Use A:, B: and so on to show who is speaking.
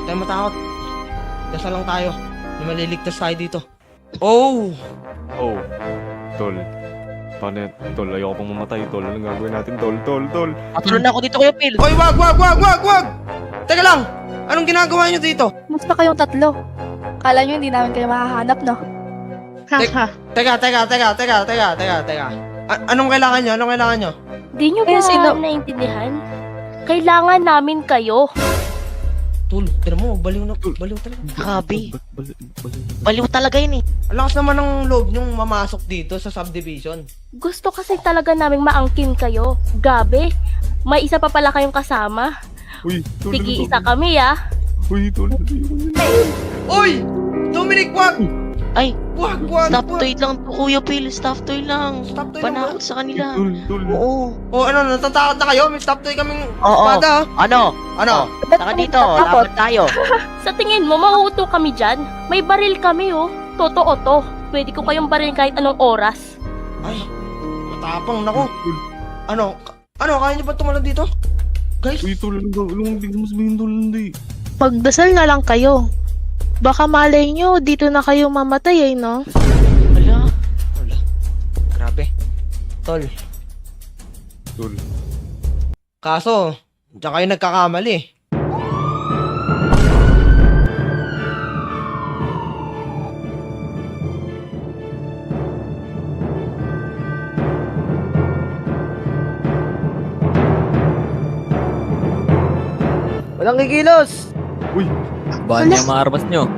A: tayo matakot. Dasal lang tayo. May maliligtas tayo dito. Oh!
B: Oh, tol. Paano yan? Tol, ayoko pang mamatay, tol. Anong gagawin natin, tol? Tol.
C: Patulon na ako dito, Kuya Phil.
A: Hoy, wag! Teka lang! Anong ginagawa niyo dito?
D: Musta kayong tatlo? Kala nyo hindi namin kayo mahahanap, no?
A: Teka. Anong kailangan nyo?
E: Di nyo ba naintindihan? Kailangan namin kayo.
A: Tol, tira mo, baliw talaga.
C: Grabe. Baliw talaga yun eh.
A: Ang lakas naman ng loob nyong mamasok dito sa subdivision.
E: Gusto kasi talaga naming maangkin kayo. Gabi, may isa pa pala kayong kasama.
B: Uy, tol.
E: Sige, isa kami ah.
B: Uy, tol.
A: Oy! Dominic, wag!
C: Ay,
A: Wag!
C: staff toy lang to, Kuya Phil. Staff toy lang.
A: Staff toy lang
C: Panakot sa kanila.
B: Tol.
C: Oo.
A: Oh, ano, natatakot na kayo? May stop toy kaming
C: Oo.
A: espada, ha?
C: Ano?
A: Ano?
C: Saka dito, laban tayo.
E: Sa tingin mo, mahuhuto kami dyan? May baril kami oh. Totoo to. Pwede ko kayong baril kahit anong oras.
A: Ay, matapang, nako. Ano, kaya niyo ba tumalon dito? Guys,
B: Uy, tol. Anong bigla mo sabihin, tol? Hindi.
F: Magdasal na lang kayo. Baka malay nyo, dito na kayo mamatay no?
C: Wala.
A: grabe. Tol,
B: Tol.
A: kaso, diyan kayo nagkakamali. Walang kikilos!
B: Uy,
G: Baan niya mga armas nyo?